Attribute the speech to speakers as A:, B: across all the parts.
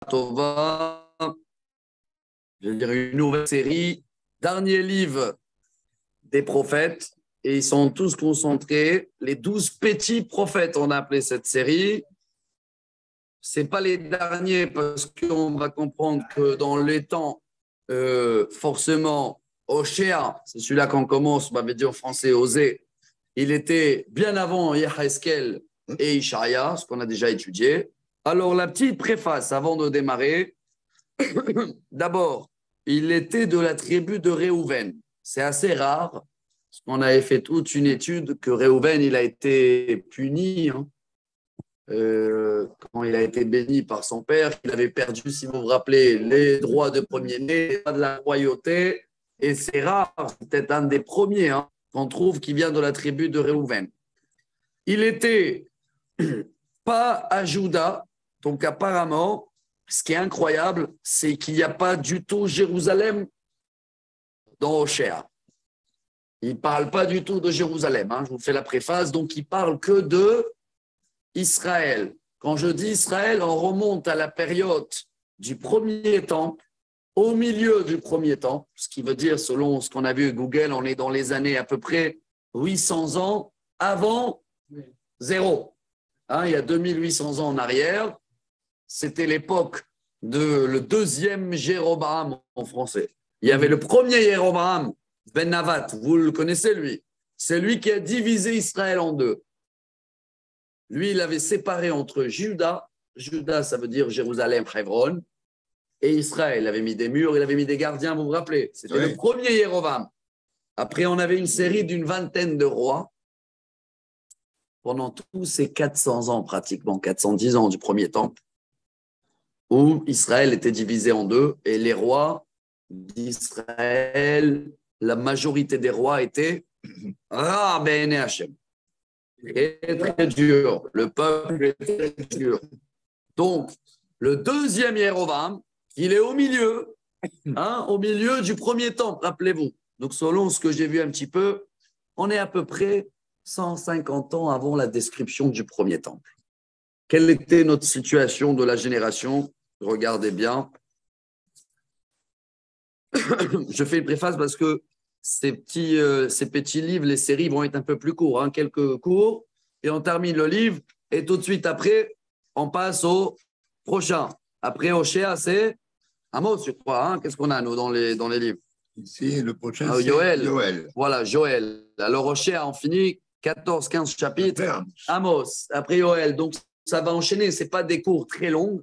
A: Tova, je vais dire une nouvelle série, dernier livre des prophètes, et ils sont tous concentrés, les 12 petits prophètes, on a appelé cette série. Ce n'est pas les derniers, parce qu'on va comprendre que dans les temps, forcément, Oshéa, c'est celui-là qu'on commence, on m'avait dit en français, Osée, il était bien avant Yaheskel et Ishaïa, ce qu'on a déjà étudié. Alors, la petite préface avant de démarrer. D'abord, il était de la tribu de Réhouven. C'est assez rare, parce qu'on avait fait toute une étude que Réhouven, il a été puni quand il a été béni par son père, qu'il avait perdu, si vous vous rappelez, les droits de premier-né, les droits de la royauté. Et c'est rare, c'est peut-être un des premiers qu'on trouve qui vient de la tribu de Réhouven. Il était pas à Juda, donc apparemment, ce qui est incroyable, c'est qu'il n'y a pas du tout Jérusalem dans Oshéa. Il ne parle pas du tout de Jérusalem. Je vous fais la préface. Donc, il parle que de Israël. Quand je dis Israël, on remonte à la période du premier temple, au milieu du premier temple, ce qui veut dire, selon ce qu'on a vu Google, on est dans les années à peu près 800 ans avant zéro. Il y a 2800 ans en arrière. C'était l'époque de le deuxième Jéroboam en français. Il y avait le premier Jéroboam, Ben Navat, vous le connaissez lui. C'est lui qui a divisé Israël en deux. Lui, il avait séparé entre Juda, Juda ça veut dire Jérusalem, Hebron, et Israël. Il avait mis des murs, il avait mis des gardiens, vous vous rappelez. C'était le premier Jéroboam. Après, on avait une série d'une vingtaine de rois pendant tous ces 400 ans, pratiquement 410 ans du premier temple, où Israël était divisé en deux, et les rois d'Israël, la majorité des rois étaient Ra Ben Hashem. Très, très dur. Le peuple est très dur. Donc, le deuxième Jéroboam, il est au milieu du premier temple, rappelez-vous. Donc, selon ce que j'ai vu un petit peu, on est à peu près 150 ans avant la description du premier temple. Quelle était notre situation de la génération? Regardez bien. Je fais une préface parce que ces petits livres, les séries vont être un peu plus courts, quelques cours, et on termine le livre, et tout de suite après, on passe au prochain. Après Oshéa, c'est Amos, je crois. Qu'est-ce qu'on a, nous, dans les livres?
B: Ici, le prochain, c'est
A: Joël. Voilà, Joël. Alors, Oshéa, on finit 14, 15 chapitres. Amos, après Joël. Donc, ça va enchaîner. Ce n'est pas des cours très longs,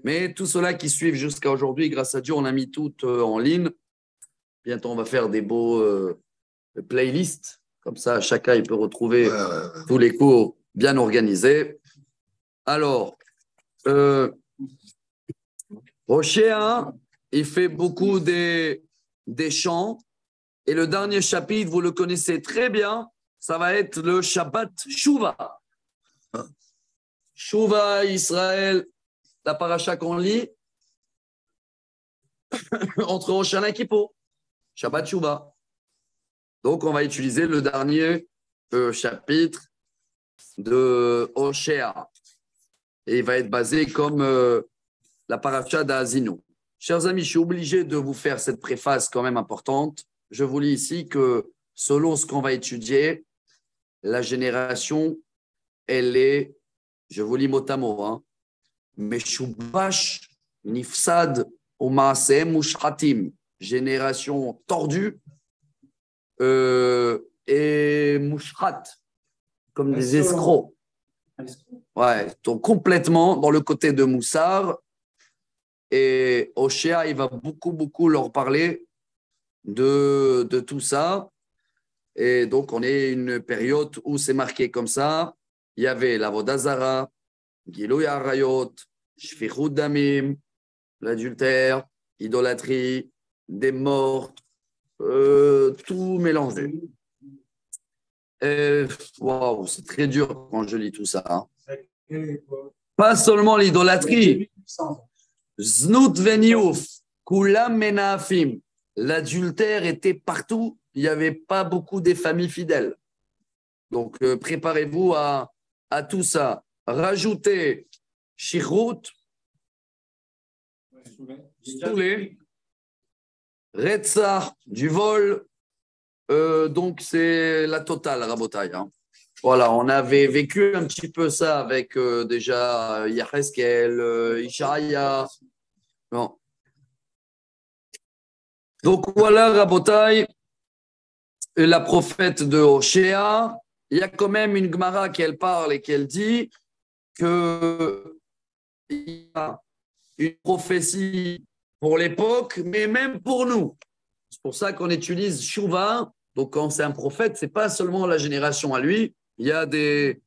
A: mais tout cela qui suivent jusqu'à aujourd'hui, grâce à Dieu, on a mis tout en ligne. Bientôt, on va faire des beaux playlists. Comme ça, chacun il peut retrouver tous les cours bien organisés. Alors, Oshéa, il fait beaucoup des chants. Et le dernier chapitre, vous le connaissez très bien, ça va être le Shabbat Shuvah. Shuvah, Israël, la paracha qu'on lit entre Rosh Hashanah et Kippour. Shabbat Shuvah. Donc, on va utiliser le dernier chapitre de Oshéa. Et il va être basé comme la paracha d'Azino. Chers amis, je suis obligé de vous faire cette préface quand même importante. Je vous lis ici que selon ce qu'on va étudier, la génération, elle est, je vous lis mot à mot, Meshubash Nifsad Umaasem Mushratim, génération tordue et Mushrat, comme des escrocs. Ouais, donc complètement dans le côté de Moussar. Et Oshéa, il va beaucoup leur parler de tout ça. Et donc, on est une période où c'est marqué comme ça. Il y avait l'Avodah Zara, Gilouy Arayot, Shfichut Damim, l'adultère, idolâtrie, des morts, tout mélangé. Waouh, c'est très dur quand je lis tout ça. Pas seulement l'idolâtrie. Znout Veniouf, Kulam Menafim. L'adultère était partout. Il n'y avait pas beaucoup des familles fidèles. Donc, préparez-vous à tout ça. Rajoutez Shirut, Soulé. Retsa, du vol. Donc, c'est la totale, Rabotai. Hein. Voilà, on avait vécu un petit peu ça avec déjà Yaheskel, Ishaya. Non. Donc, voilà, Rabotai, la prophète de Hoshea. Il y a quand même une Gemara qu'elle parle et qu'elle dit qu'il y a une prophétie pour l'époque, mais même pour nous. C'est pour ça qu'on utilise Shuvah. Donc, quand c'est un prophète, ce n'est pas seulement la génération à lui. Il y a des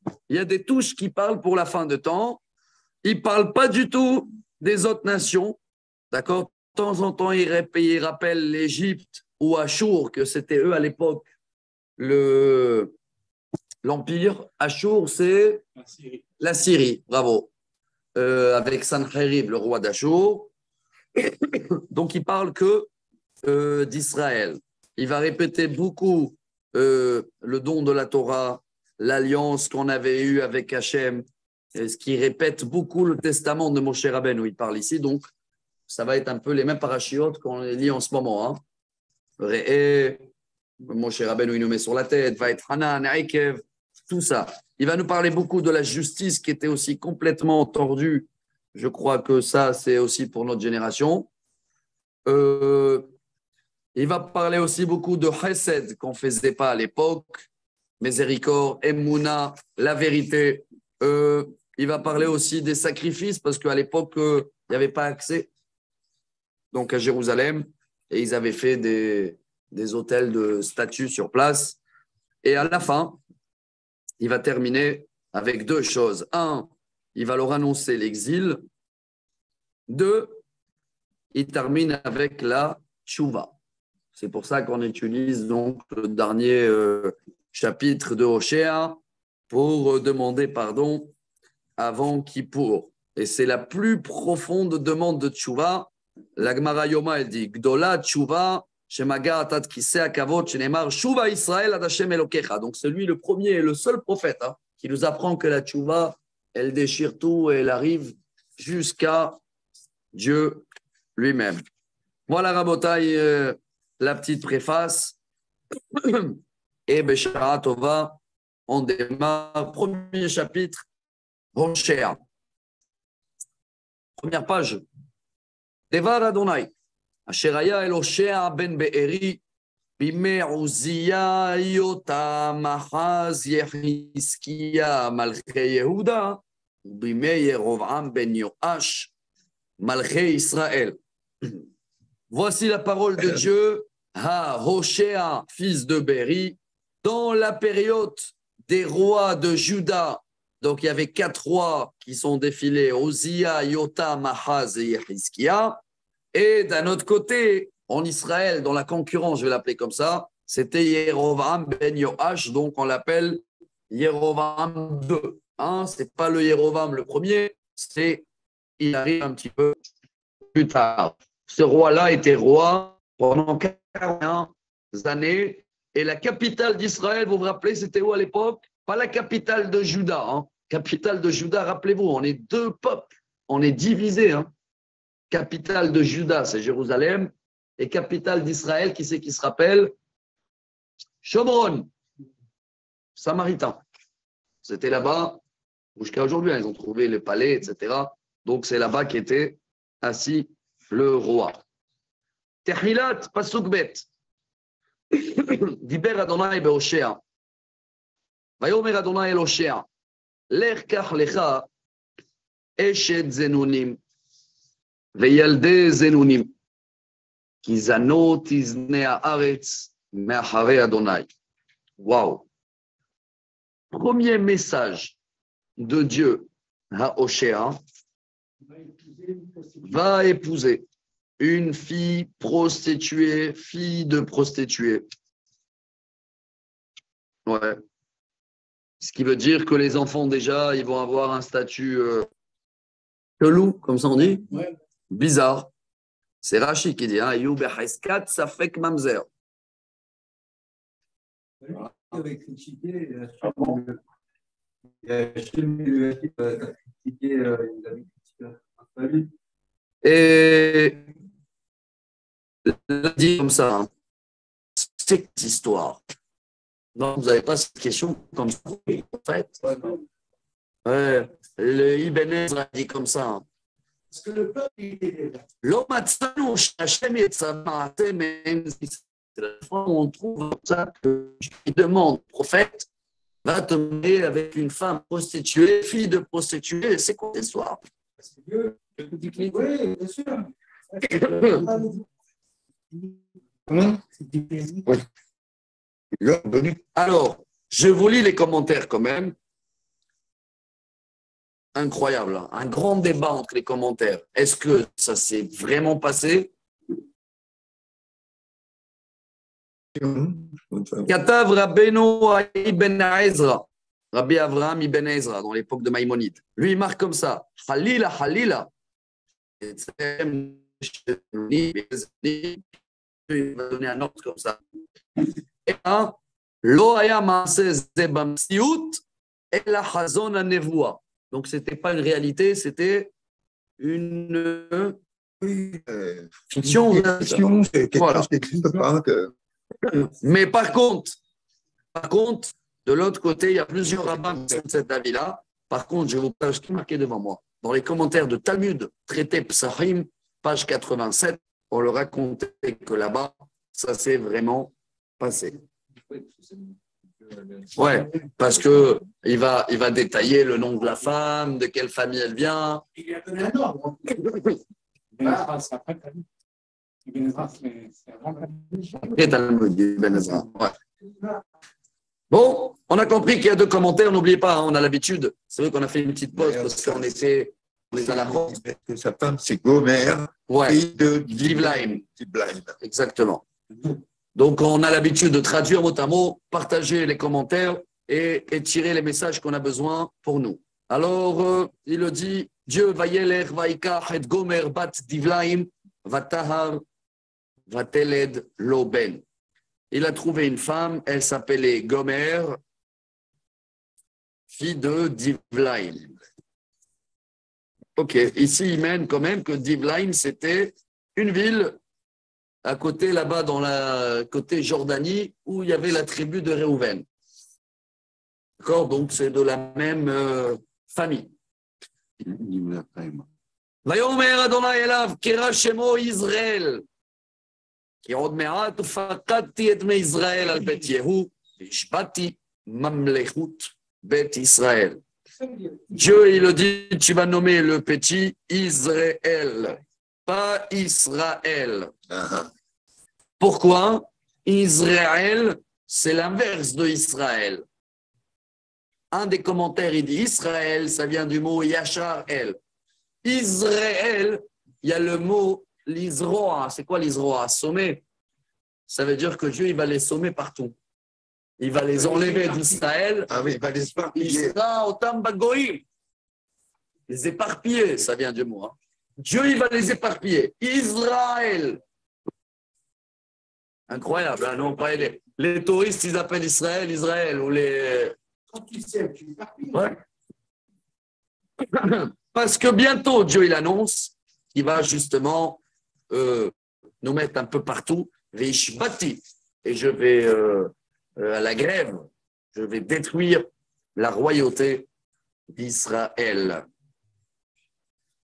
A: touches qui parlent pour la fin de temps. Il ne parle pas du tout des autres nations. D'accord? De temps en temps, il rappelle l'Égypte ou Achour, que c'était eux à l'époque l'empire. Achour, c'est la Syrie. Bravo. Avec Sancherib, le roi d'Achour. Donc, il parle que d'Israël. Il va répéter beaucoup le don de la Torah, l'alliance qu'on avait eue avec Hachem, ce qui répète beaucoup le testament de Moshe Rabbeinu. Il parle ici, donc ça va être un peu les mêmes parachiotes qu'on lit en ce moment. Hein. Moshe Rabbeinu, il nous met sur la tête, va être Hanan, Aikev, tout ça. Il va nous parler beaucoup de la justice qui était aussi complètement tordue. Je crois que ça, c'est aussi pour notre génération. Il va parler aussi beaucoup de Chesed qu'on ne faisait pas à l'époque, miséricorde, Emouna, la vérité. Il va parler aussi des sacrifices parce qu'à l'époque, il n'y avait pas accès donc à Jérusalem et ils avaient fait des hôtels de statues sur place. Et à la fin, il va terminer avec deux choses. Un, il va leur annoncer l'exil. Deux, il termine avec la tchouva. C'est pour ça qu'on utilise donc le dernier chapitre de Hoshea pour demander pardon avant Kippour. Et c'est la plus profonde demande de tchouva. La Gemara Yoma, elle dit Gdola tchouva shemaga atat kiseh kavod shenemar shuva Israël ad Hashem Elokecha. Donc c'est lui le premier et le seul prophète qui nous apprend que la tchouva, elle déchire tout et elle arrive jusqu'à Dieu lui-même. Voilà Rabotai, la petite préface. Et Beshara Tova, on démarre. Premier chapitre, Hoshea. Première page. Devar Adonai. Asheraya el Hoshea ben Be'eri. Bime Uzziya Yotam Ahaz Yehiskiya Malchei Yehuda. Bime Yerovam ben Yoash Malchei Israël. Voici la parole de Dieu, à Hoshea, fils de Béri, dans la période des rois de Juda. Donc, il y avait 4 rois qui sont défilés, Ozia, Yotam, Ahaz et Yehiskiya. Et d'un autre côté, en Israël, dans la concurrence, je vais l'appeler comme ça, c'était Yerovam ben Yoash, donc on l'appelle Yerovam II. Hein, ce n'est pas le Yerovam le premier, il arrive un petit peu plus tard. Ce roi-là était roi pendant 41 années. Et la capitale d'Israël, vous vous rappelez, c'était où à l'époque? Pas la capitale de Juda. Hein. Capitale de Juda, rappelez-vous, on est 2 peuples. On est divisés. Hein. Capitale de Juda, c'est Jérusalem. Et capitale d'Israël, qui c'est qui se rappelle? Shomron, Samaritain. C'était là-bas, jusqu'à aujourd'hui, ils ont trouvé le palais, etc. Donc c'est là-bas qu'était assis le roi. Tehilat pasuk bet. Diber Adonai be'Hoshea. Vayomer Adonai el Hoshea. Lech kach lecha eshet zenunim. Veyalde zenunim. Ki zanot izne haaretz me'acharei Adonai. Wow. Premier message de Dieu à Hoshea. Va épouser une fille prostituée, fille de prostituée. Ouais. Ce qui veut dire que les enfants, déjà, ils vont avoir un statut chelou, comme ça on dit. Ouais. Bizarre. C'est Rashi qui dit, hein, ça fait que mamzer.
C: Avec critiqué, il a critiqué la famille.
A: Et il a dit comme ça, hein, c'est cette histoire. Non, vous n'avez pas cette question comme ça, en fait. Le Ibn Ezra dit comme ça. Hein.
C: Parce que le peuple, il était là.
A: L'homme Hachem et sa même c'est la fois où on trouve ça qu'il demande au prophète va te marier avec une femme prostituée, fille de prostituée. C'est quoi l'histoire?
C: Parce que Dieu, oui, bien sûr.
A: Alors, je vous lis les commentaires quand même. Incroyable, hein. Un grand débat entre les commentaires. Est-ce que ça s'est vraiment passé? Katav Rabbeinu Ibn Ezra, Rabbi Avraham Ibn Ezra, dans l'époque de Maïmonide. Lui, il marque comme ça. Halila, Halila. Il va donner un ordre comme ça. Et là, Lo haya maaseh ze bamsiut ela hazon hanevoua. Donc, ce n'était pas une réalité, c'était une fiction.
B: C'est quelque chose qui n'existe pas.
A: Mais par contre, de l'autre côté, il y a plusieurs rabbins qui sont de cet avis-là. Par contre, je vous parle ce qui est marqué devant moi. Dans les commentaires de Talmud, traité Psachim, page 87, on leur racontait que là-bas, ça s'est vraiment passé. Ouais, parce que il va détailler le nom de la femme, de quelle famille elle vient.
C: Il lui a donné un ordre.
A: Et Talmud, Ibn Ezra. Ouais. Bon, on a compris qu'il y a deux commentaires. N'oubliez pas, hein, on a l'habitude. C'est vrai qu'on a fait une petite pause parce qu'on était à la porte.
B: Sa femme, c'est Gomer, fille de
A: Divlaim.
B: Divlaim.
A: Exactement. Donc, on a l'habitude de traduire mot à mot, partager les commentaires et tirer les messages qu'on a besoin pour nous. Alors, il le dit, Dieu va yeler, va ikach et Gomer bat Divlaim, va tahar, va teled loben. Il a trouvé une femme, elle s'appelait Gomer, fille de Divlaim. Ok, ici, il mène quand même que Divlaim, c'était une ville à côté, là-bas, dans la côté Jordanie, où il y avait la tribu de Réhouven. D'accord? Donc, c'est de la même famille. Vayomer Adonai elav, kera shemo Israël. כי עוד מעט ופקדתי את בני ישראל על בית יהוא, והשבעתי ממלכות בית ישראל. Dieu, il dit, tu vas nommer le petit Israël, pas Israël. Pourquoi? Israël, c'est l'inverse de Israël. Un des commentaires, il dit Israël, ça vient du mot Yachar-El. Israël, il y a le mot l'Isroa. C'est quoi l'Isroa? Sommer. Ça veut dire que Dieu, il va les sommer partout. Il va les enlever d'Israël.
B: Ah oui, il va les éparpiller.
A: Les éparpiller, ça vient du mot. Hein. Dieu, il va les éparpiller. Israël. Incroyable. Hein, non, pas les touristes, ils appellent Israël, Israël. Ou les...
C: Quand tu sais, tu éparpilles.
A: Ouais. Parce que bientôt, Dieu, il annonce qu'il va justement nous mettre un peu partout. Et je vais à la grève, je vais détruire la royauté d'Israël.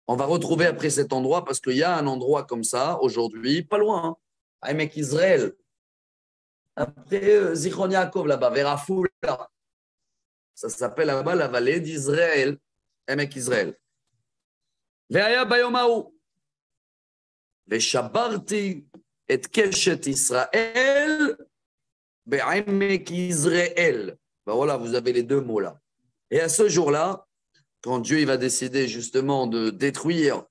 A: On va retrouver après cet endroit, parce qu'il y a un endroit comme ça, aujourd'hui, pas loin, hein, à Emek Israël. Après Zichron Yaakov, là-bas, vers Afoula. Ça s'appelle là-bas la vallée d'Israël, Emek Israël. Ve'aya bayomahu. Ve'shabarti et keshet Israël be'emek Israël. Ben voilà, vous avez les deux mots là. Et à ce jour-là, quand Dieu il va décider justement de détruire,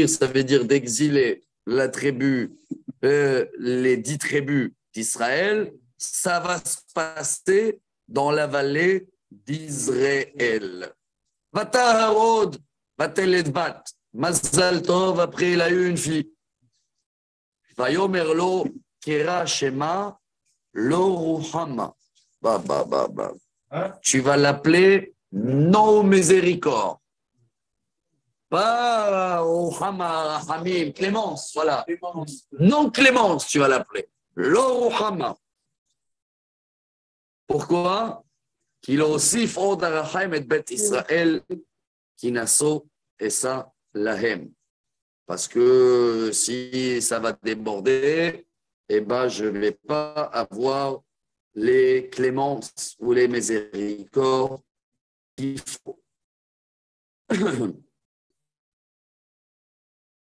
A: ça veut dire d'exiler la tribu, les 10 tribus d'Israël, ça va se passer dans la vallée d'Israël. Vataharod, vatelet bat, mazal tov, après il a eu une fille. Vayomerlo, kera shema, lo ruhama. Bah. Tu vas l'appeler non miséricorde. Pas Ohama, Hamim, Clémence, voilà. Non Clémence, tu vas l'appeler. L'Ohama. Pourquoi? Qu'il a aussi Frod Arachem et Bet Israël, qui nasso et ça lahem. Parce que si ça va déborder, eh ben, je ne vais pas avoir les clémences ou les miséricordes qu'il faut.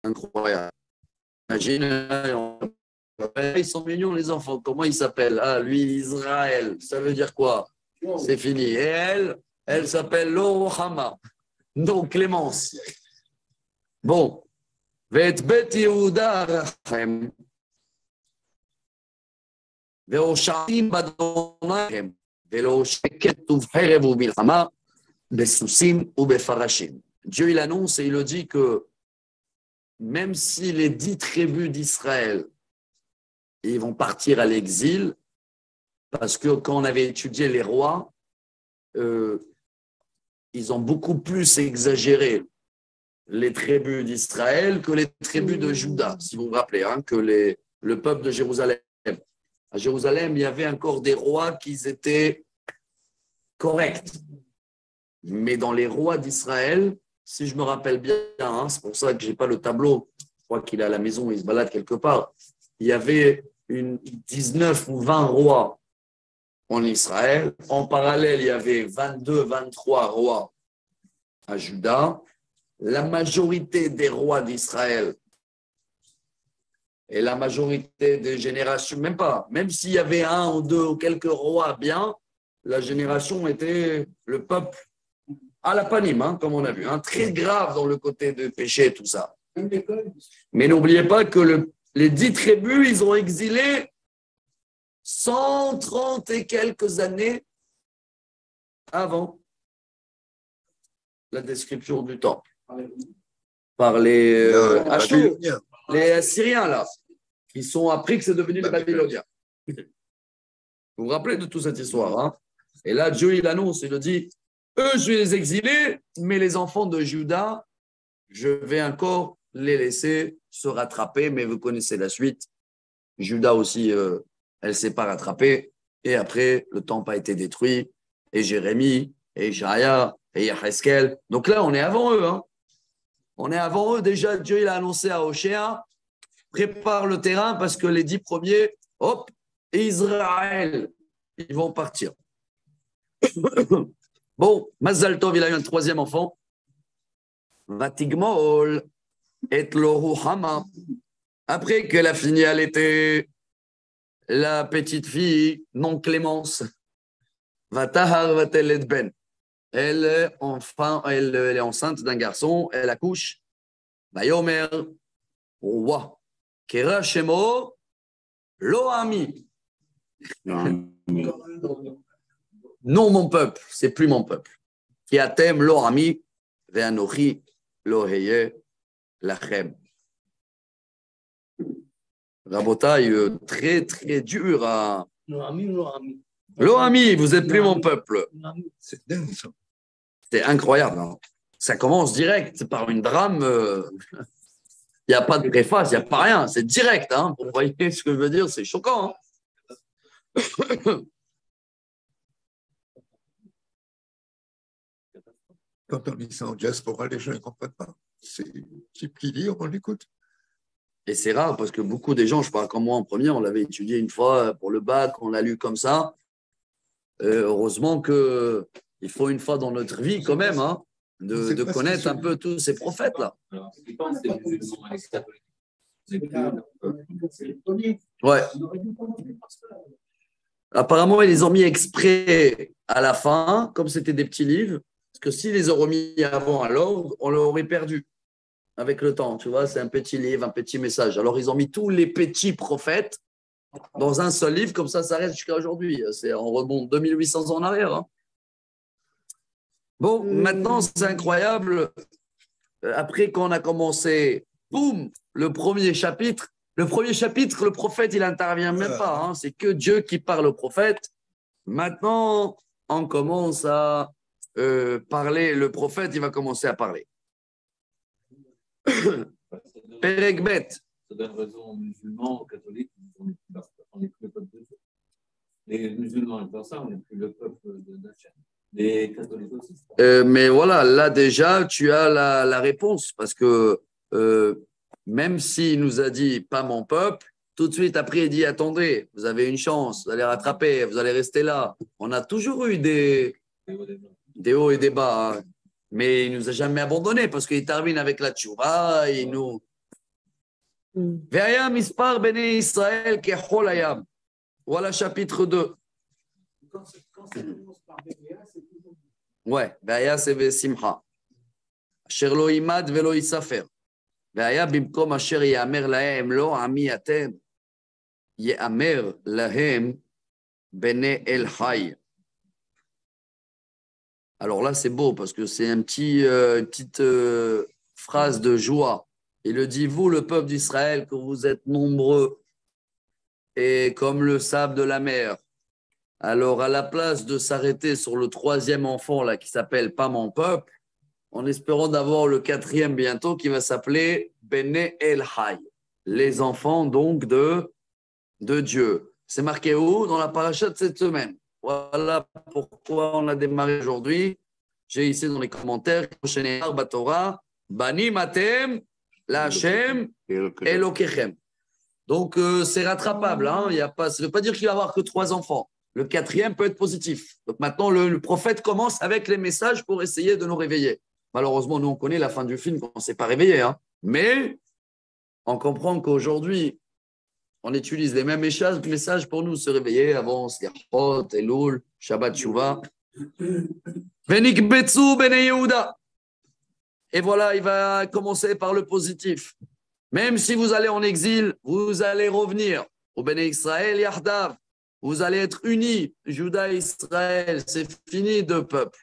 A: Incroyable. Imagine, ils sont mignons les enfants. Comment ils s'appellent? Ah, lui, Israël. Ça veut dire quoi? C'est fini. Et elle s'appelle Lohama. Donc, Clémence. Bon. ואת בית יהודה ארחם, והושעים באדוניהם, ולא שקט ובחרב ומלחמה, בסוסים ובפרשים. Dieu, il annonce et il le dit que même si les 10 tribus d'Israël, ils vont partir à l'exil, parce que quand on avait étudié les rois, ils ont beaucoup plus exagéré les tribus d'Israël que les tribus de Juda, si vous vous rappelez, hein, que le peuple de Jérusalem. À Jérusalem, il y avait encore des rois qui étaient corrects. Mais dans les rois d'Israël, si je me rappelle bien, hein, c'est pour ça que je n'ai pas le tableau, je crois qu'il est à la maison, il se balade quelque part, il y avait 19 ou 20 rois en Israël. En parallèle, il y avait 22, 23 rois à Juda. La majorité des rois d'Israël et la majorité des générations, même pas, même s'il y avait un ou deux ou quelques rois bien, la génération était le peuple à la panime, hein, comme on a vu, hein, très grave dans le côté de péché et tout ça. Mais n'oubliez pas que les 10 tribus, ils ont exilé 130 et quelques années avant la description du temple. Par les les Assyriens, là, qui sont appris que c'est devenu les Babyloniens. Vous vous rappelez de toute cette histoire, hein? Et là, Dieu, il annonce, il le dit, eux, je vais les exiler, mais les enfants de Juda, je vais encore les laisser se rattraper, mais vous connaissez la suite. Juda aussi, elle ne s'est pas rattrapée, et après, le temple a été détruit, et Jérémie, et Ishaïa, et Yaheskel. Donc là, on est avant eux, hein? On est avant eux. Déjà, Dieu il a annoncé à Hoshea, prépare le terrain parce que les 10 premiers, hop, Israël, ils vont partir. Bon, Mazal Tov, il a eu un 3e enfant. Vatigmol et Loruhama. Après qu'elle a fini à l'été, la petite fille, non Clémence, Vatahar Vatelet Ben. Elle est enceinte d'un garçon, elle accouche. Vayomer, roi. Kera Shemo, Loami. Non, mon peuple, c'est plus mon peuple. Qui atem Loami, Veanochi, Loheye, Lachem. Rabotaï, très, très dur à. Loami, vous n'êtes plus mon peuple.
B: C'est dingue, ça.
A: C'est incroyable. Hein. Ça commence direct par une drame. Il n'y a pas de préface, il n'y a pas rien. C'est direct. Hein. Vous voyez ce que je veux dire? C'est choquant. Hein.
B: Quand on lit ça en diaspora, les gens ne comprennent pas. C'est type qui lit, on l'écoute.
A: Et c'est rare parce que beaucoup des gens, je parle comme moi en premier, on l'avait étudié une fois pour le bac, on l'a lu comme ça. Heureusement qu'il faut une fois dans notre vie quand même hein, de connaître un peu tous ces prophètes-là. Ouais. Apparemment, ils les ont mis exprès à la fin, comme c'était des petits livres, parce que s'ils les auraient mis avant à l'ordre, on l'aurait perdu avec le temps. Tu vois, c'est un petit livre, un petit message. Alors, ils ont mis tous les petits prophètes dans un seul livre, comme ça reste jusqu'à aujourd'hui. On remonte 2800 ans en arrière. Hein. Bon, maintenant, c'est incroyable. Après qu'on a commencé, boum, le premier chapitre, le prophète, il n'intervient même pas. Hein. C'est que Dieu qui parle au prophète. Maintenant, on commence à parler. Le prophète, il va commencer à parler. Perek Bet.
D: Ça donne raison aux musulmans, aux catholiques, on n'est plus le peuple de Dieu. Les musulmans, ils pensent ça, on n'est plus le peuple de Hachem. Les catholiques aussi.
A: Mais voilà, là déjà, tu as la réponse parce que même s'il nous a dit pas mon peuple, tout de suite après il dit attendez, vous avez une chance, vous allez rattraper, vous allez rester là. On a toujours eu des hauts et des bas, hein. Mais il ne nous a jamais abandonnés parce qu'il termine avec la tchouva, il nous. Ve'ayam mispar bnei Israël kechol hayam. Voilà chapitre 2.
C: Quand ça commence par BBA, c'est toujours.
A: Ouais, Ve'aya c'est Vesimcha. Asher lo imad velo yisafer. Ve'aya bimkom asher yamer lahem lo ami atem. Yamer lahem bnei El Hay. Alors là, c'est beau parce que c'est une petite phrase de joie. Il le dit, vous, le peuple d'Israël, que vous êtes nombreux et comme le sable de la mer. Alors, à la place de s'arrêter sur le troisième enfant là, qui s'appelle pas mon peuple, en espérant d'avoir le quatrième bientôt qui va s'appeler Bene El Hay, les enfants donc de Dieu. C'est marqué où? Dans la paracha de cette semaine. Voilà pourquoi on a démarré aujourd'hui. J'ai ici dans les commentaires, Bani Matem, Lachem, Elokechem. Donc, c'est rattrapable. Hein. Il y a pas, ça ne veut pas dire qu'il va avoir que 3 enfants. Le quatrième peut être positif. Donc maintenant, le prophète commence avec les messages pour essayer de nous réveiller. Malheureusement, nous, on connaît la fin du film quand on ne s'est pas réveillé. Hein. Mais on comprend qu'aujourd'hui, on utilise les mêmes messages pour nous se réveiller avant Slichot, Elul, Shabbat Shuvah. Venikbetsu Bene Yehuda. Et voilà, il va commencer par le positif. Même si vous allez en exil, vous allez revenir au Bene Israël Yahdav. Vous allez être unis, Juda et Israël. C'est fini de peuple.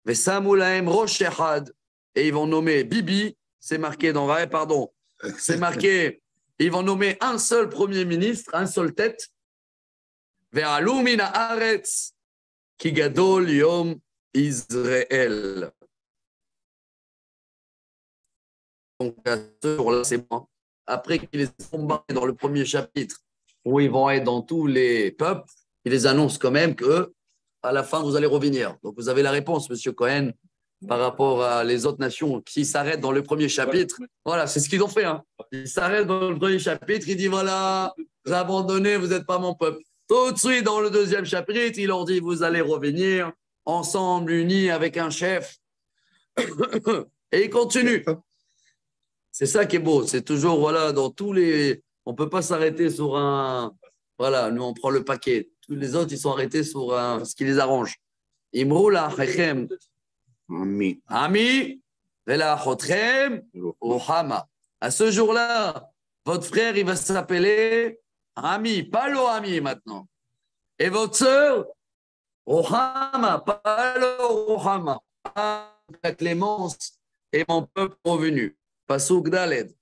A: Vesamu lahem rosh echad. Et ils vont nommer Bibi. C'est marqué dans pardon. C'est marqué. Ils vont nommer un seul premier ministre, un seul tête. Ve'alu min haaretz ki gadol yom Israël. Donc, à ce jour-là, c'est bon. Après qu'ils les ont embarqués dans le premier chapitre, où ils vont être dans tous les peuples, ils les annoncent quand même qu'à la fin, vous allez revenir. Donc, vous avez la réponse, M. Cohen, par rapport à les autres nations qui s'arrêtent dans le premier chapitre. Voilà, c'est ce qu'ils ont fait. Hein. Ils s'arrêtent dans le premier chapitre, ils disent voilà, vous abandonnez, vous n'êtes pas mon peuple. Tout de suite, dans le deuxième chapitre, il leur dit vous allez revenir ensemble, unis avec un chef. Et ils continuent. C'est ça qui est beau. C'est toujours, voilà, dans tous les. On ne peut pas s'arrêter sur un. Voilà, nous, on prend le paquet. Tous les autres, ils sont arrêtés sur ce qui les arrange. Imrou la chechem. Ami, vela chotchem, ohama. À ce jour-là, votre frère, il va s'appeler Ami, pas Lo-Ami maintenant. Et votre sœur, Ohama, pas Lo-Ohama. La clémence et mon peuple revenu. Pasuk Daled.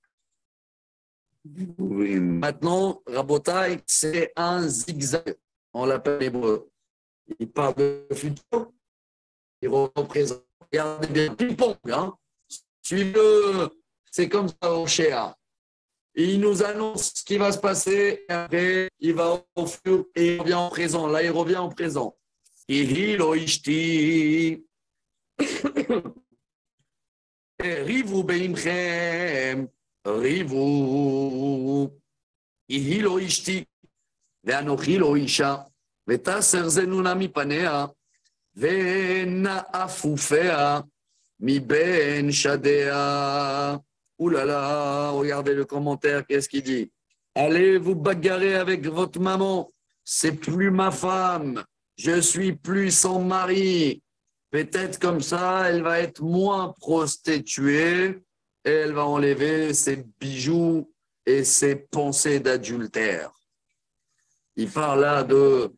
A: Maintenant, Rabotai, c'est un zigzag. On l'appelle hébreu. Il parle de futur. Il représente. Regardez bien, ping-pong. Hein? Suivez-le. C'est comme ça au Shéa. Il nous annonce ce qui va se passer. Et après, il va au futur et il revient en présent. Là, il revient en présent. Ihilo ishti. Rivu beimchem. Rivu. Ihilo ishti. ואנוכי לא אישה, ותסר זנונה מפניה, ונאפופיה מבין שדיה. Oulala, regardez le commentaire, qu'est-ce qu'il dit? Allez vous bagarrer avec votre maman, c'est plus ma femme, je suis plus son mari. Peut-être comme ça, elle va être moins prostituée et elle va enlever ses bijoux et ses pensées d'adultère. Il parle là de,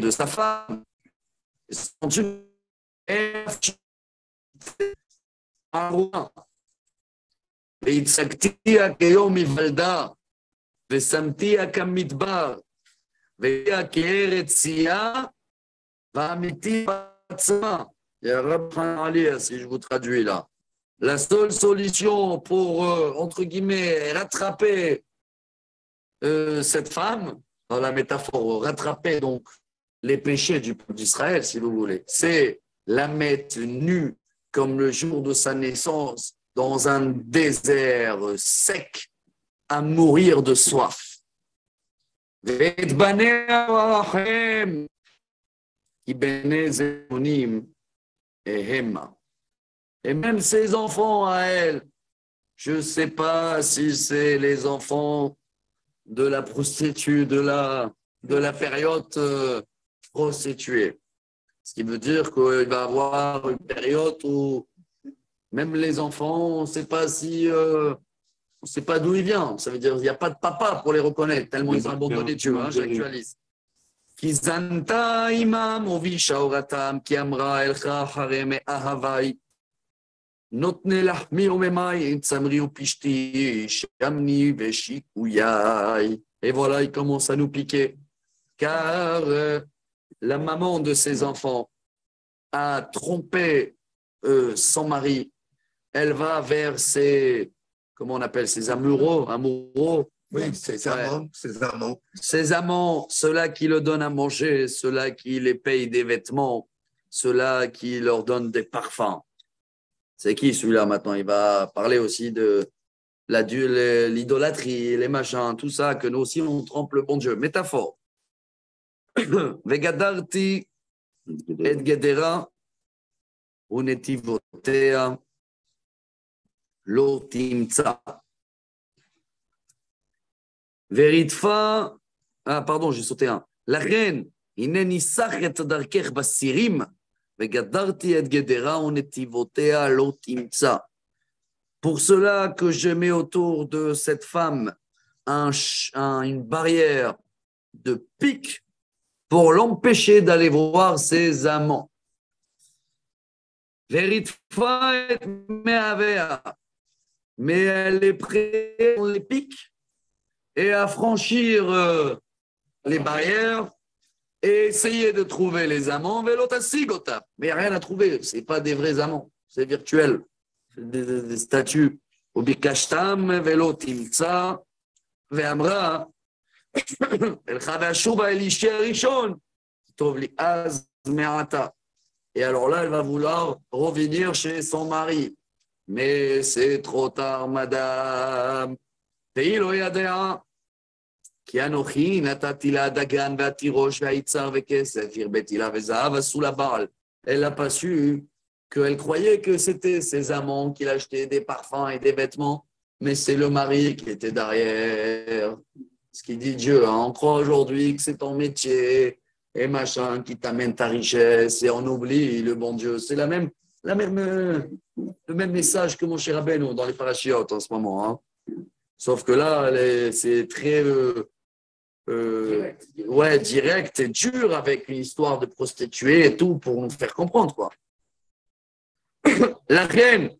A: de sa femme. והצגתיה כיום היוולדה, ושמתיה כמדבר, והיא כארץ צייה, ואמיתי בעצמה. Il y a Rabbi Hanali, si je vous traduis là. La seule solution pour, entre guillemets, rattraper cette femme, dans la métaphore, rattraper donc les péchés du peuple d'Israël, si vous voulez, c'est la mettre nue comme le jour de sa naissance dans un désert sec à mourir de soif. Et même ses enfants à elle, je ne sais pas si c'est les enfants de la prostituée, de la période prostituée. Ce qui veut dire qu'il va y avoir une période où même les enfants, on ne sait pas si, on ne sait pas d'où ils viennent. Ça veut dire qu'il n'y a pas de papa pour les reconnaître, tellement ils ont abandonné Dieu. J'actualise. כי זנתה עמם ובישה אורתם, כי אמרה אלך אחרי מאהבי, נותני לחמי וממי, צמרי ופשתי, שמני ושיקויי. Et voilà, il commence à nous piquer. Car la maman de ses enfants a trompé son mari. Elle va vers ses, comment on appelle, ses amoureux.
B: Oui, ses amants, ses amants.
A: Ses amants, ceux-là qui le donnent à manger, ceux-là qui les payent des vêtements, ceux-là qui leur donnent des parfums. C'est qui celui-là maintenant? Il va parler aussi de l'idolâtrie, les machins, tout ça, que nous aussi on trompe le bon Dieu. Métaphore. Vegadarti et gedera unetivotea lo timtsa. Veritfa, pardon, j'ai sauté un. La reine, ineni sachet darkech basirim, vegadarti et gedera unetivotea lo timtsa. Pour cela que je mets autour de cette femme une barrière de pique pour l'empêcher d'aller voir ses amants. Veritfa et meavea. Mais elle est prête, on les pique et à franchir les barrières et essayer de trouver les amants. Mais il n'y a rien à trouver. Ce n'est pas des vrais amants. C'est virtuel. C'est des statues. Ubikashtam velo timtsa ve'amra elcha ve'ashuba elishi arishon tov li az me'ata. Et alors là, elle va vouloir revenir chez son mari. Mais c'est trop tard, madame. ואילו ידע, כי אנוכי נתתי לה דגן והתירוש והיצר וכסף, הרביתי לה וזהב עשו לה בעל. Elle n'a pas su qu'elle croyait que c'était ses amants qui l'achetaient des parfums et des vêtements, mais c'est le mari qui était derrière. Ce qui dit Dieu, hein, on croit aujourd'hui que c'est ton métier et machin qui t'amène ta richesse et on oublie le bon Dieu. C'est le même message que mon cher Rabbeinu dans les parachiotes en ce moment. Hein. Sauf que là, c'est très direct et dur avec une histoire de prostituée et tout pour nous faire comprendre. Quoi. La reine,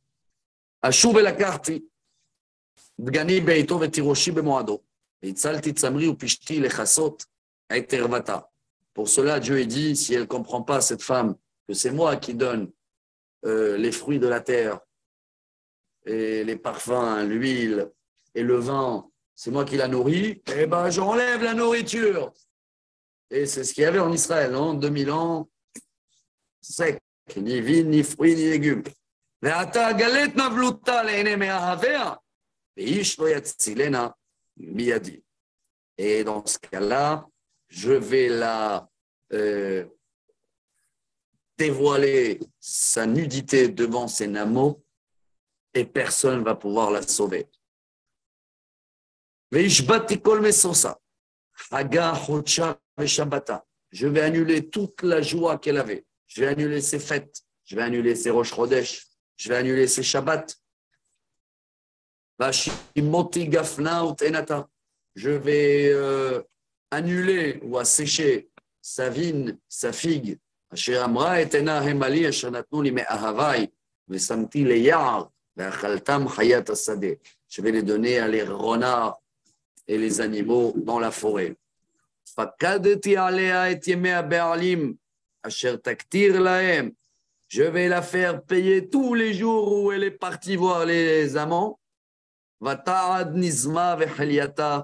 A: Ashub et la carte, Dgani Beito vetiroshi bemoado, Itzalti tzamri ou pishti lechasot et tervata. Pour cela, Dieu dit, si elle ne comprend pas, cette femme, que c'est moi qui donne les fruits de la terre et les parfums, l'huile, et le vin, c'est moi qui la nourris, eh bien, j'enlève la nourriture. Et c'est ce qu'il y avait en Israël, non 2000 ans, sec, ni vin, ni fruits, ni légumes. Et dans ce cas-là, je vais la dévoiler sa nudité devant ses nameaux et personne ne va pouvoir la sauver. Je vais annuler toute la joie qu'elle avait. Je vais annuler ses fêtes. Je vais annuler ses Rosh Chodesh. Je vais annuler ses Shabbats. Je vais annuler ou assécher sa vigne, sa figue. Je vais les donner à les renards et les animaux dans la forêt. Je vais la faire payer tous les jours où elle est partie voir les amants. ותעד נזמה וחלייתה,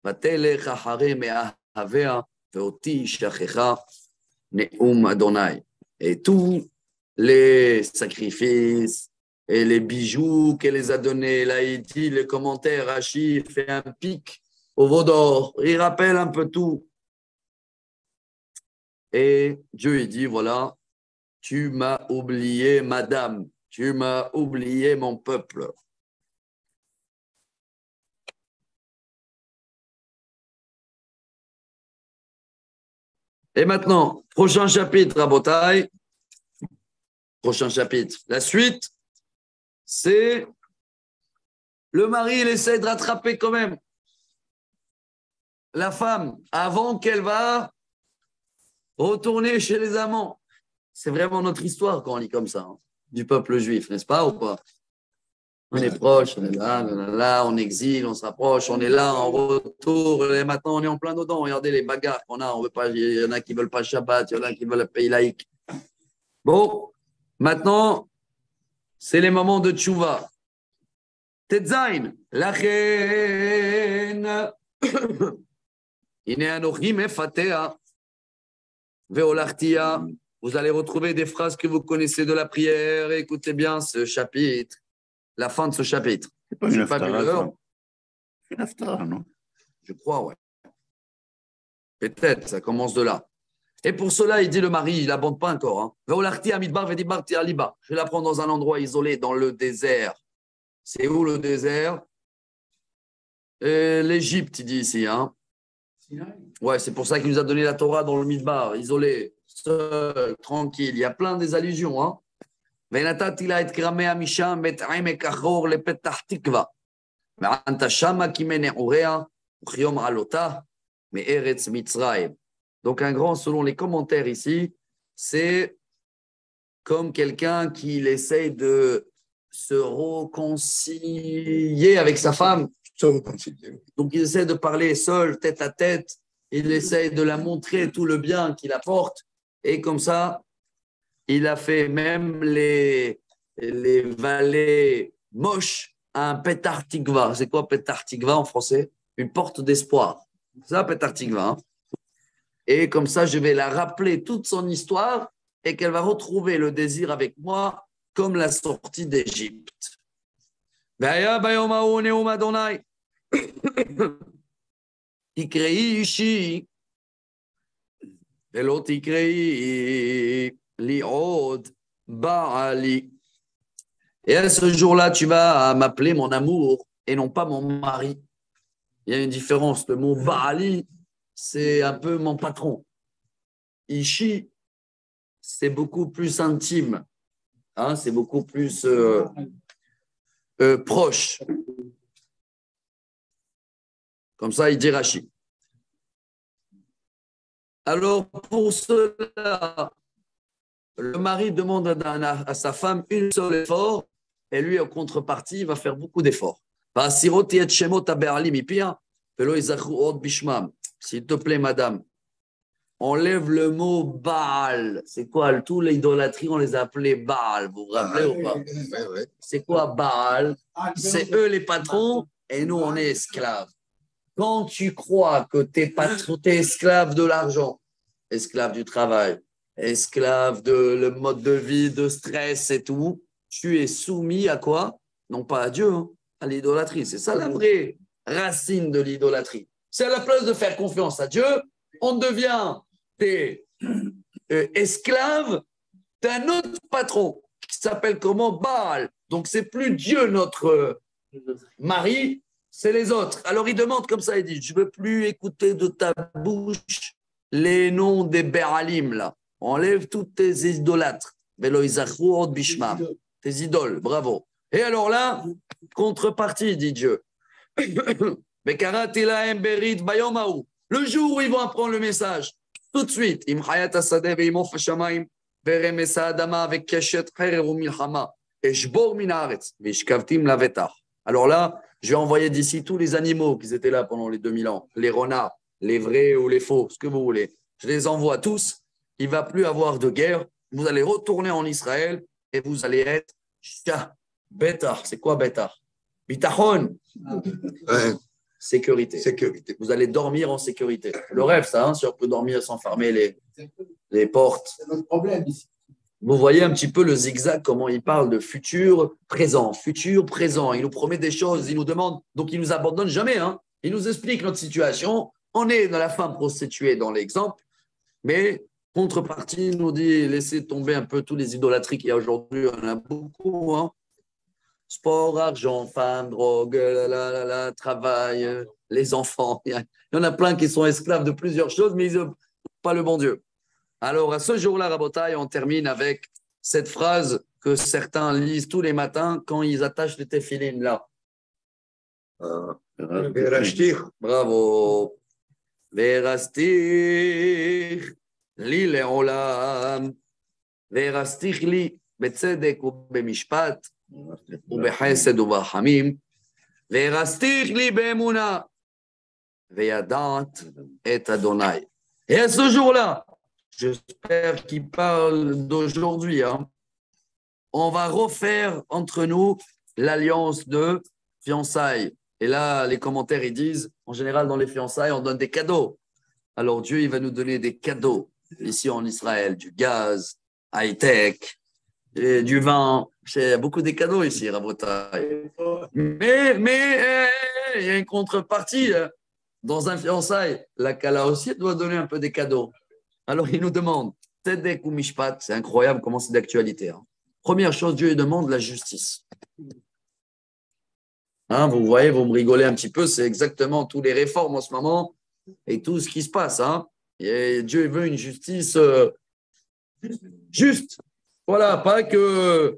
A: ותלך אחרי מאהביה, ואותי שכחה נאום אדוני. Et tous les sacrifices et les bijoux qu'elle les a donnés, là il dit, le commentaire, Rashi fait un pic au veau d'or, il rappelle un peu tout. Et Dieu il dit, voilà, tu m'as oublié madame, tu m'as oublié mon peuple. Et maintenant, prochain chapitre, Rabotai. Prochain chapitre. La suite, c'est le mari, il essaie de rattraper quand même la femme avant qu'elle va retourner chez les amants. C'est vraiment notre histoire quand on lit comme ça, hein, du peuple juif, n'est-ce pas ou pas? On est proche, on est là, on exile, on se rapproche, on est là, en retour, et maintenant on est en plein dedans. Regardez les bagarres qu'on a, on veut pas, il y en a qui ne veulent pas Shabbat, il y en a qui veulent le pays laïque. Bon, maintenant, c'est les moments de tchouva. Tetzain, lachen, vous allez retrouver des phrases que vous connaissez de la prière. Écoutez bien ce chapitre, la fin de ce chapitre.
B: C'est pas une haftara, une haftara, non?
A: Je crois, ouais. Peut-être, ça commence de là. Et pour cela, il dit le mari, il n'abonde pas encore. Hein. Je vais la prendre dans un endroit isolé, dans le désert. C'est où le désert? L'Égypte, il dit ici. Hein. Ouais, c'est pour ça qu'il nous a donné la Torah dans le Midbar, isolé, seul, tranquille. Il y a plein des allusions. Hein. ונתתי לה את קרמיה משם ואת עמק החור לפתח תקווה. וענתה שמה כמנעוריה וכיום עלותה מארץ מצרים. Donc un grand, selon les commentaires ici, c'est comme quelqu'un qui essaye de se réconcilier avec sa femme. Donc il essaie de parler seul, tête à tête. Il essaie de la montrer tout le bien qu'il apporte. Et comme ça, il a fait même les vallées moches à un Petar Tikva. C'est quoi Petar Tikva en français? Une porte d'espoir. C'est ça Petar Tikva. Hein? Et comme ça, je vais la rappeler toute son histoire et qu'elle va retrouver le désir avec moi comme la sortie d'Égypte. Tikre'i ishi velo tikre'i li'od ba'ali. Et à ce jour-là, tu vas m'appeler mon amour et non pas mon mari. Il y a une différence. Le mot ba'ali, c'est un peu mon patron. Ishi, c'est beaucoup plus intime. Hein, c'est beaucoup plus proche. Comme ça, il dit Rashi. Alors, pour cela, le mari demande à sa femme un seul effort, et lui, en contrepartie, il va faire beaucoup d'efforts. S'il te plaît, madame, enlève le mot Baal. C'est quoi? Tous les idolâtries, on les a appelés Baal. Vous vous rappelez ou pas? C'est quoi Baal? C'est eux les patrons, et nous, on est esclaves. Quand tu crois que tu es esclave de l'argent, esclave du travail, esclave de le mode de vie, de stress et tout, tu es soumis à quoi? Non pas à Dieu, hein, à l'idolâtrie. C'est ça la vraie racine de l'idolâtrie. C'est à la place de faire confiance à Dieu, on devient esclave d'un autre patron qui s'appelle comment? Baal. Donc c'est plus Dieu notre mari, c'est les autres. Alors il demande comme ça, il dit, je ne veux plus écouter de ta bouche les noms des Béralim, là. Enlève toutes tes idolâtres. Tes idoles, bravo. Et alors là, contrepartie, dit Dieu. Le jour où ils vont apprendre le message, tout de suite, alors là, je vais envoyer d'ici tous les animaux qui étaient là pendant les 2000 ans, les renards, les vrais ou les faux, ce que vous voulez. Je les envoie tous. Il ne va plus avoir de guerre. vous allez retourner en Israël et vous allez être Bétar. C'est quoi Bétar? Bitachon.
B: Ouais,
A: Sécurité.
B: sécurité.
A: Vous allez dormir en sécurité. Le rêve, ça, si on peut dormir sans fermer les portes.
C: C'est notre problème ici.
A: Vous voyez un petit peu le zigzag, comment il parle de futur, présent, futur, présent. Il nous promet des choses, il nous demande, donc il ne nous abandonne jamais. Hein. Il nous explique notre situation. On est dans la femme prostituée dans l'exemple, mais contrepartie, il nous dit laissez tomber un peu tous les idolâtries qu'il y a aujourd'hui. On en a beaucoup. Hein. Sport, argent, femme, drogue, travail, les enfants. Il y en a plein qui sont esclaves de plusieurs choses, mais ils n'ont pas le bon Dieu. Alors, à ce jour-là, Rabotai, on termine avec cette phrase que certains lisent tous les matins quand ils attachent les téphilines là.
B: Verashtir.
A: Bravo. Verastir li le'olam. Verastir li betzedek ubemishpat ubechesed ubarhamim. Verastir li be'emuna. Veyadat et Adonai. Et à ce jour-là, j'espère qu'il parle d'aujourd'hui. Hein. On va refaire entre nous l'alliance de fiançailles. Et là, les commentaires, ils disent, en général, dans les fiançailles, on donne des cadeaux. Alors Dieu, il va nous donner des cadeaux ici en Israël, du gaz, high-tech, et du vin. Il y a beaucoup de cadeaux ici, Rabotai. Mais il y a une contrepartie. Dans un fiançailles, la Kala aussi doit donner un peu des cadeaux. Alors, il nous demande, Tzedek ou Mishpat, c'est incroyable comment c'est d'actualité. Hein. Première chose, Dieu lui demande la justice. Hein, vous voyez, vous me rigolez un petit peu, c'est exactement toutes les réformes en ce moment et tout ce qui se passe. Hein. Et Dieu veut une justice juste. Voilà, pas que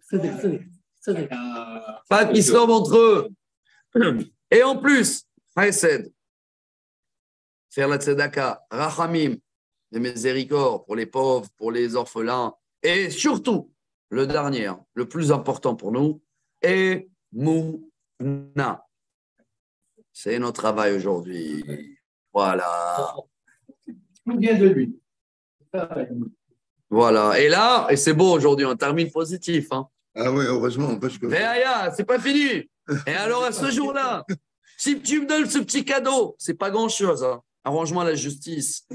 A: pas qu'ils s'en entre eux. Et en plus, Hesed, faire la tzedaka, rachamim, de miséricorde pour les pauvres, pour les orphelins, et surtout, le dernier, le plus important pour nous, et Mouna. C'est notre travail aujourd'hui. Voilà.
C: Tout vient de lui.
A: Voilà. Et là, et c'est beau aujourd'hui, on termine positif. Hein.
B: Ah oui, heureusement, parce que.
A: Véaya, c'est pas fini. Et alors, à ce jour-là, si tu me donnes ce petit cadeau, c'est pas grand-chose. Hein. Arrange-moi la justice.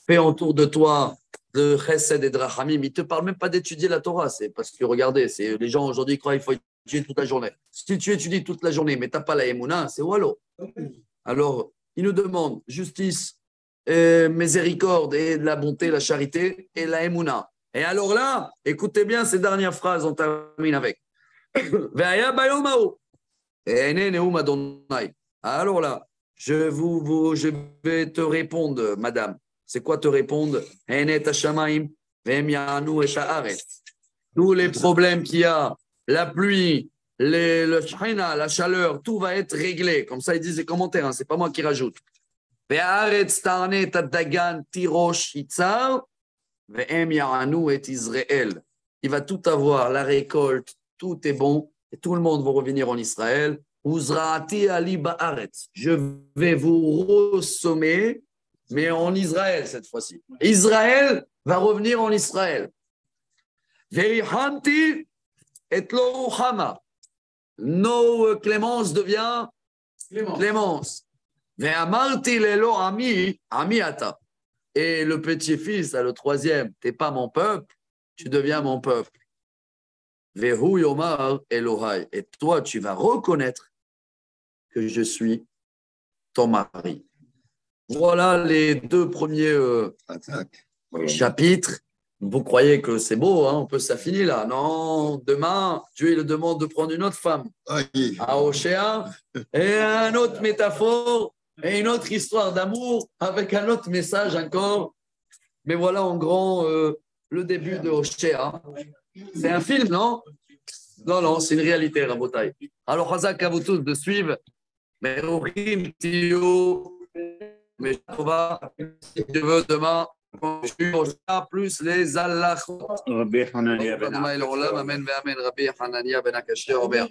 A: Fais autour de toi de chesed et de rachamim. Il ne te parle même pas d'étudier la Torah. C'est parce que, regardez, les gens aujourd'hui croient qu'il faut étudier toute la journée. Si tu étudies toute la journée, mais tu n'as pas la Emouna, c'est wallo. Alors, il nous demande justice, miséricorde et de la bonté, la charité et la Emouna. Et alors là, écoutez bien ces dernières phrases, on termine avec. Alors là, je vais te répondre, madame. C'est quoi te répondre? Tous les problèmes qu'il y a, la pluie, le shchina, la chaleur, tout va être réglé. Comme ça, ils disent les commentaires, hein, c'est pas moi qui rajoute. Il va tout avoir, la récolte, tout est bon, et tout le monde va revenir en Israël. Je vais vous ressommer, mais en Israël cette fois-ci. Israël va revenir en Israël. No Clémence devient Clémence. Et le petit-fils, le troisième, tu n'es pas mon peuple, tu deviens mon peuple. Vehu Yomar Elohai. Et toi, tu vas reconnaître que je suis ton mari. Voilà les deux premiers chapitres. Vous croyez que c'est beau, hein, on peut s'affiner là. Non, demain, Dieu il demande de prendre une autre femme à Oshéa et une autre métaphore et une autre histoire d'amour avec un autre message encore. Mais voilà en grand le début de Oshéa. C'est un film, non? Non, c'est une réalité, Rabotai. Alors, Hazak à vous tous de suivre. Mais on va, si Dieu veut, demain, plus les Allah. Amen, amen, Rabbi Hanania ben Akashir, Robert.